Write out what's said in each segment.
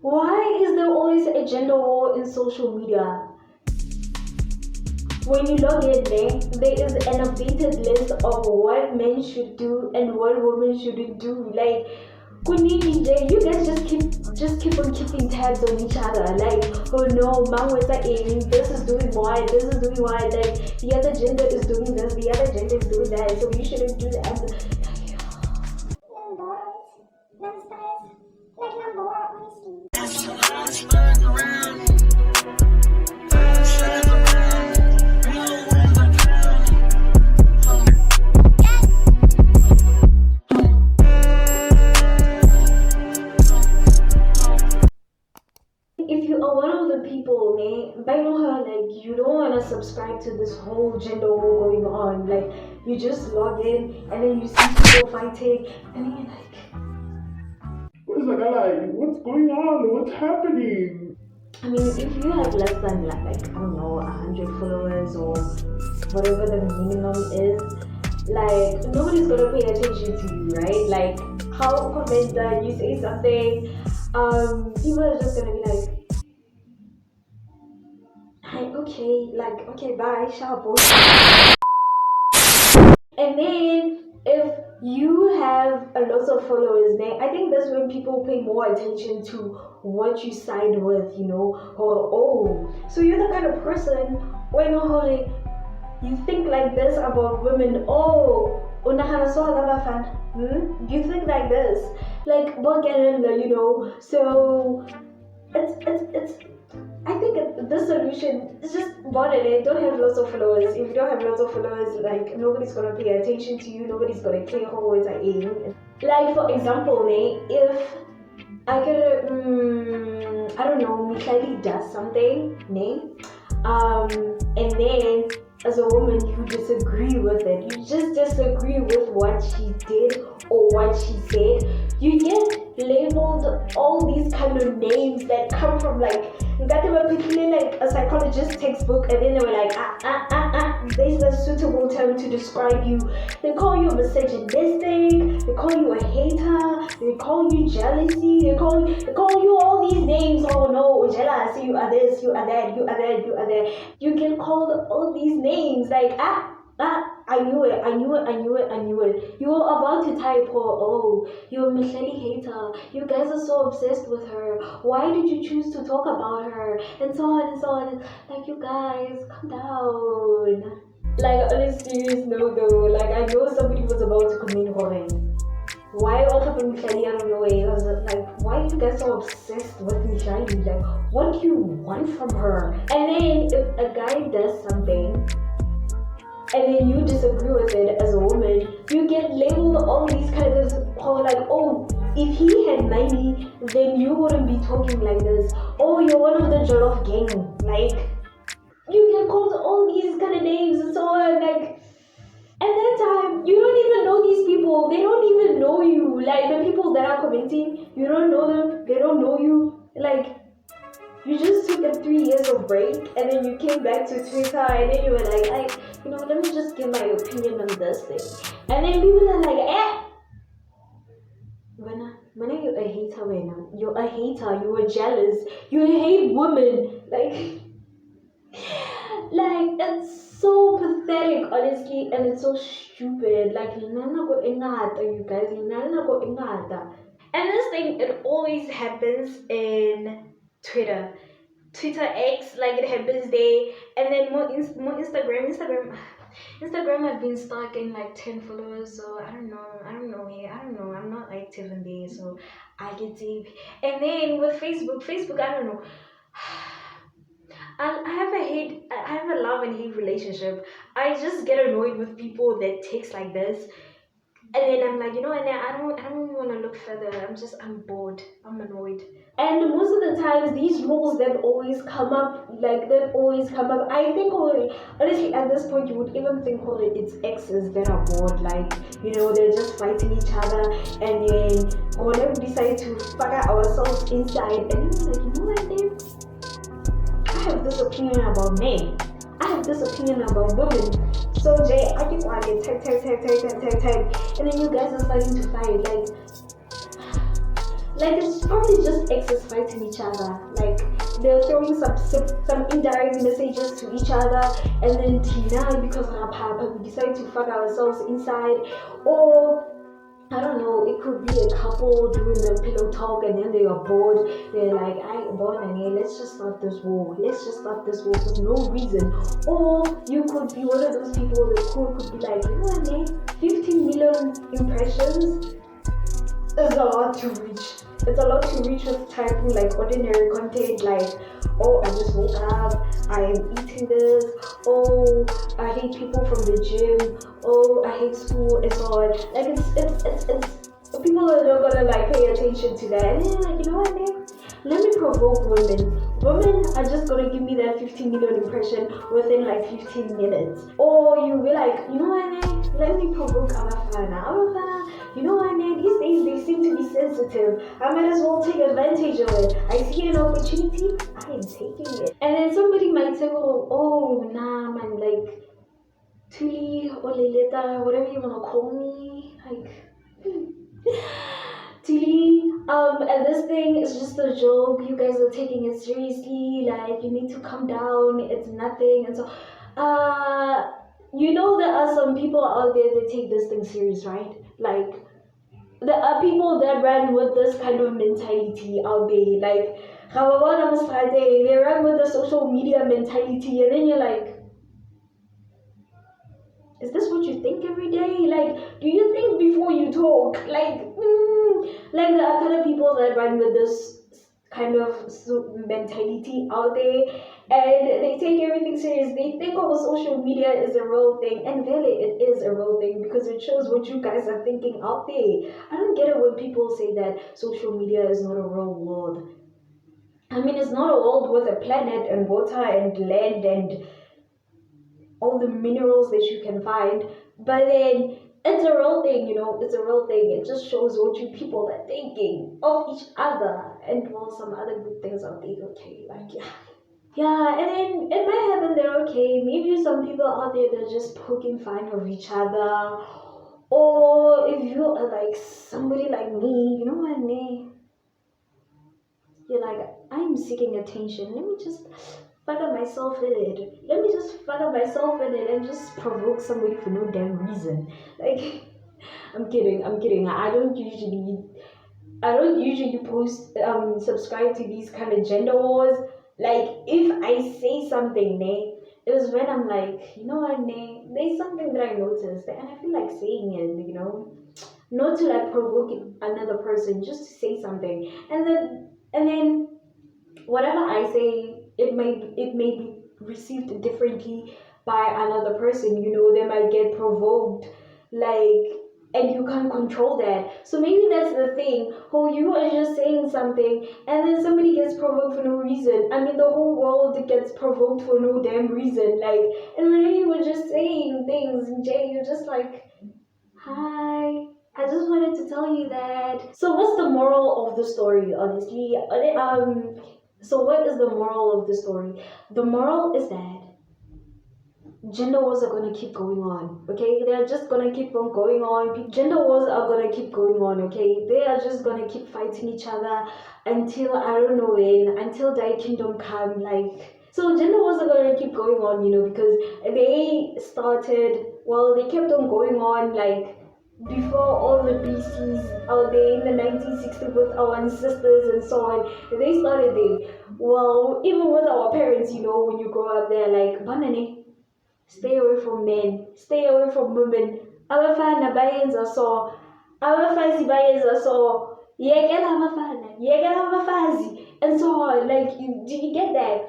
Why is there always a gender war in social media? When you log in there is an updated list of what men should do and what women shouldn't do. Like, you guys just keep on keeping tabs on each other. Like, oh no, man was like, this is doing what, this is doing what. Like, the other gender is doing this, the other gender is doing that, so you shouldn't do that. If you are one of the people, by now, like, you don't want to subscribe to this whole gender war going on. Like, you just log in and then you see people fighting, and then you're like, what's going on? What's happening? I mean, if you have less than, like, I don't know, 100 followers or whatever the minimum is, like, nobody's gonna pay attention to you, right? Like, how comment that you say something, people are just gonna be like, okay, bye, sharp. And then if you have a lot of followers, then I think that's when people pay more attention to what you side with, you know, or so you're the kind of person when you think like this about women. You think like this, like, you know. So it's I think the solution is just moderate it. Don't have lots of followers. If you don't have lots of followers, like, nobody's gonna pay attention to you. Nobody's gonna care how it's aim. Like, for example, if I get I don't know, Michelle does something, and then as a woman you disagree with it. You just disagree with what she did or what she said. You get labeled all these kind of names that come from, like, they were picking like a psychologist textbook, and then they were like, this is a suitable term to describe you. They call you misogynistic, they call you a hater, they call you jealousy, they call you all these names. Oh no, jealous, you are this, you are that, you are that, you are that. You get called all these names, like, I knew it. You were about to type, you're a Michelle hater. You guys are so obsessed with her. Why did you choose to talk about her? And so on and so on. Like, you guys, calm down. Like, on a serious note though, like, I know somebody was about to commit horror. Why all of Michelle out of your way? I was like, why are you guys so obsessed with Michelle? Like, what do you want from her? And then if a guy does something and then you disagree with it as a woman, you get labeled all these kinds of, if he had money, then you wouldn't be talking like this. Oh, you're one of the Jollof gang. Like, you get called all these kind of names and so on. Like, at that time, you don't even know these people. They don't even know you. Like, the people that are commenting, you don't know them. They don't know you. Like, you just took a 3 years of break, and then you came back to Twitter, and then you were like, let me just give my opinion on this thing. And then people are like, when are you a hater, Wena? You're a hater, you were jealous, you hate women. Like, it's so pathetic, honestly, and it's so stupid. Like, you guys, and this thing, it always happens in Twitter X, like, it happens there, and then more Instagram have been stuck in like 10 followers, so I don't know, I'm not active in there, so I get deep. And then with Facebook, I don't know, I have a love and hate relationship. I just get annoyed with people that text like this. And then I'm like, and then I don't even want to look further. I'm bored. I'm annoyed. And most of the times, these rules that always come up, I think, honestly, at this point, you would even think, it's exes that are bored. Like, they're just fighting each other. And then, whenever we decide to figure ourselves inside, and then we're like, what, Dave? I have this opinion about men. I have this opinion about women. So Jay, I keep on type, and then you guys are starting to fight. Like, Like it's probably just exes fighting each other. Like they're throwing some indirect messages to each other, and then Tina, because of Papa, we decide to fuck ourselves inside, or I don't know, it could be a couple doing the pillow talk and then they are bored. They're like, let's just start this war. Let's just start this war for no reason. Or you could be one of those people, the court could be like, 15 million impressions is a lot to reach. It's a lot to reach with typing like ordinary content like, oh, I just woke up, I am eating this, oh, I hate people from the gym, oh, I hate school, and so on. Like it's people are not gonna like pay attention to that. And then like, you know what, man? Let me provoke women. Women are just gonna give me that 15 million impression within like 15 minutes. Or you be like, you know what, man? Let me provoke Abafana. You know what, man? These days they seem to be sensitive. I might as well take advantage of it. I see an opportunity, I am taking it. And then somebody might say, oh nah, man, like Tuli or Lilita, whatever you wanna call me, like. Tuli, and this thing is just a joke. You guys are taking it seriously. Like you need to calm down. It's nothing. And so, you know there are some people out there that take this thing serious, right? Like there are people that run with this kind of mentality out there. Like they run with the social media mentality, and then you're like, is this what you think every day? Like, do you think before you talk? Like there are kind of people that run with this kind of mentality out there, and they take everything serious. They think our social media is a real thing, and really it is a real thing because it shows what you guys are thinking out there. I don't get it when people say that social media is not a real world. I mean, it's not a world with a planet and water and land and all the minerals that you can find, but then it's a real thing, it's a real thing. It just shows what you people are thinking of each other and some other good things out there, okay, like yeah, and then it might happen that okay, maybe some people out there they're just poking fun of each other, or if you are like somebody like me, you know what I mean? You're like, I'm seeking attention. Let me just fuck myself in it. Let me just fuck myself in it and just provoke somebody for no damn reason. Like, I'm kidding. I don't usually post subscribe to these kind of gender wars. Like, if I say something, it is when I'm like, you know what, there's something that I noticed and I feel like saying it, not to like provoke another person, just to say something, and then whatever I say, it may be received differently by another person. They might get provoked, like, and you can't control that. So maybe that's the thing. You are just saying something, and then somebody gets provoked for no reason. I mean, the whole world gets provoked for no damn reason. Like, and when you were just saying things, Jay, you're just like, hi. I just wanted to tell you that. So what's the moral of the story, honestly? So what is the moral of the story? The moral is that gender wars are gonna keep going on, okay? They're just gonna keep on going on. Gender wars are gonna keep going on, okay? They are just gonna keep fighting each other until I don't know when, until their kingdom come, like. So gender wars are gonna keep going on, because they kept on going on, like, before all the BCs out there in the 1960s with our ancestors and so on. They started there. Well, even with our parents, when you grow up, they're like, banane, stay away from men, stay away from women. Abafana bayenza so, abafazi bayenza so, yekela abafazi, and so on. Like, do you get that?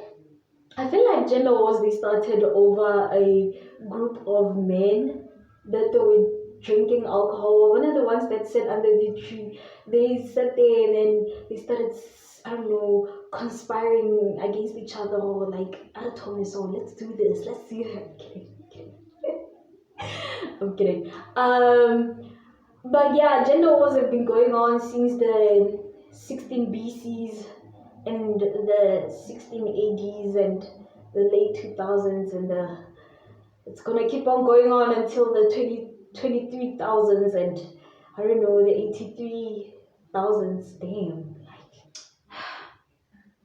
I feel like gender wars, they started over a group of men that they were drinking alcohol. One of the ones that sat under the tree, they sat there and then they started, I don't know, conspiring against each other, or like, I told me so, let's do this, let's see her. I'm kidding. But yeah, gender wars have been going on since the 16 BCs and the 16 ADs and the late 2000s, and it's gonna keep on going on until the 23,000s and I don't know, the 83 thousands. Damn.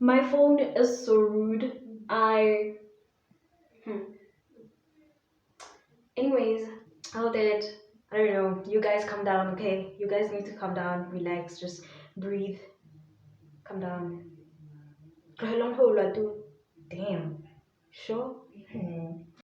My phone is so rude. Anyways, how did I don't know. You guys calm down, okay? You guys need to calm down, relax, just breathe, calm down. Tlohela ho lwa tu. Damn. Sure.